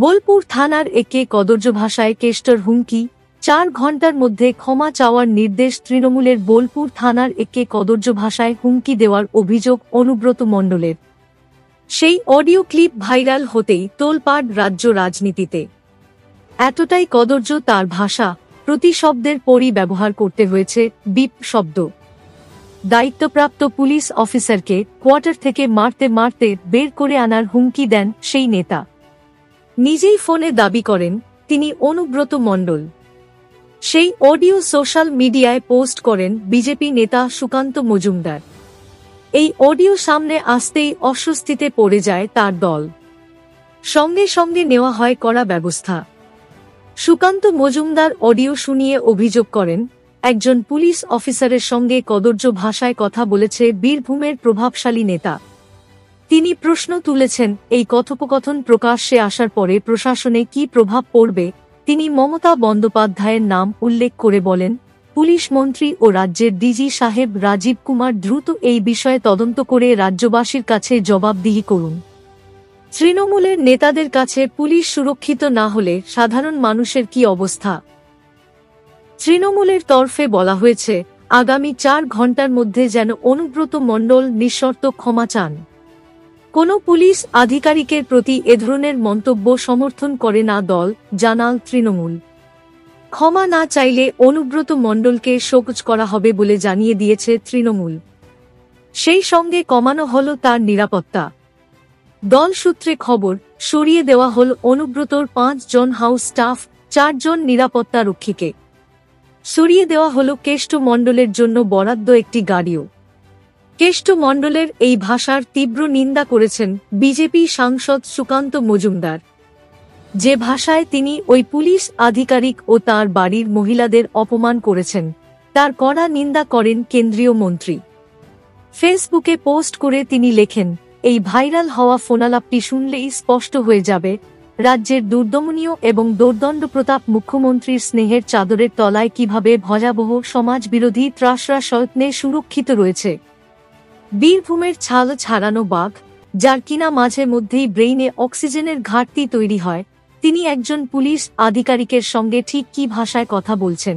বোলপুর থানার একে কদর্য ভাষায় কেষ্টর হুমকি, 4 ঘণ্টার মধ্যে ক্ষমা চাওয়ার নির্দেশ। তৃণমূলের বোলপুর থানার একে কদর্য ভাষায় হুমকি দেওয়ার অভিযোগ অনুব্রত মণ্ডলের। সেই অডিও ক্লিপ ভাইরাল হতেই তোলপাড় রাজ্য রাজনীতিতে। এতটাই কদর্য তার ভাষা, প্রতি শব্দের পরই ব্যবহার করতে হয়েছে বিপ শব্দ। দায়িত্বপ্রাপ্ত পুলিশ অফিসারকে কোয়ার্টার থেকে মারতে মারতে বের করে আনার হুমকি দেন সেই নেতা। নিজেই ফোনে দাবি করেন তিনি অনুব্রত মণ্ডল। সেই অডিও সোশ্যাল মিডিয়ায় পোস্ট করেন বিজেপি নেতা সুকান্ত মজুমদার। এই অডিও সামনে আসতেই অস্বস্তিতে পড়ে যায় তার দল। সঙ্গে সঙ্গে নেওয়া হয় কড়া ব্যবস্থা। সুকান্ত মজুমদার অডিও শুনিয়ে অভিযোগ করেন, একজন পুলিশ অফিসারের সঙ্গে কদর্য ভাষায় কথা বলেছে বীরভূমের প্রভাবশালী নেতা। তিনি প্রশ্ন তুলেছেন, এই কথোপকথন প্রকাশ্যে আসার পরে প্রশাসনে কি প্রভাব পড়বে। তিনি মমতা বন্দ্যোপাধ্যায়ের নাম উল্লেখ করে বলেন, পুলিশ মন্ত্রী ও রাজ্যের ডিজি সাহেব রাজীব কুমার দ্রুত এই বিষয়ে তদন্ত করে রাজ্যবাসীর কাছে জবাবদিহি করুন। তৃণমূলের নেতাদের কাছে পুলিশ সুরক্ষিত না হলে সাধারণ মানুষের কি অবস্থা। তৃণমূলের তরফে বলা হয়েছে, আগামী 4 ঘণ্টার মধ্যে যেন অনুব্রত মণ্ডল নিঃশর্ত ক্ষমা চান। কোনো পুলিশ আধিকারিকের প্রতি এ ধরনের মন্তব্য সমর্থন করে না দল, জানাল তৃণমূল। ক্ষমা না চাইলে অনুব্রত মণ্ডলকে শোকজ করা হবে বলে জানিয়ে দিয়েছে তৃণমূল। সেই সঙ্গে কমানো হল তার নিরাপত্তা। দল সূত্রে খবর, সরিয়ে দেওয়া হল অনুব্রতর 5 জন হাউস স্টাফ, 4 জন নিরাপত্তা রক্ষীকে। সরিয়ে দেওয়া হল কেষ্ট মণ্ডলের জন্য বরাদ্দ একটি গাড়িও। কেষ্ট মণ্ডলের এই ভাষার তীব্র নিন্দা করেছেন বিজেপি সাংসদ সুকান্ত মজুমদার। যে ভাষায় তিনি ওই পুলিশ আধিকারিক ও তার বাড়ির মহিলাদের অপমান করেছেন, তার কড়া নিন্দা করেন কেন্দ্রীয় মন্ত্রী। ফেসবুকে পোস্ট করে তিনি লেখেন, এই ভাইরাল হওয়া ফোনালাপটি শুনলেই স্পষ্ট হয়ে যাবে রাজ্যের দুর্দমনীয় এবং দোর্দণ্ডপ্রতাপ মুখ্যমন্ত্রীর স্নেহের চাদরের তলায় কিভাবে ভয়াবহ সমাজবিরোধী ত্রাসরা সয়ত্নে সুরক্ষিত রয়েছে। বীরভূমের ছাল ছাড়ানো বাঘ, যার কিনা মাঝে মধ্যেই ব্রেইনে অক্সিজেনের ঘাটতি তৈরি হয়, তিনি একজন পুলিশ আধিকারিকের সঙ্গে ঠিক কী ভাষায় কথা বলছেন।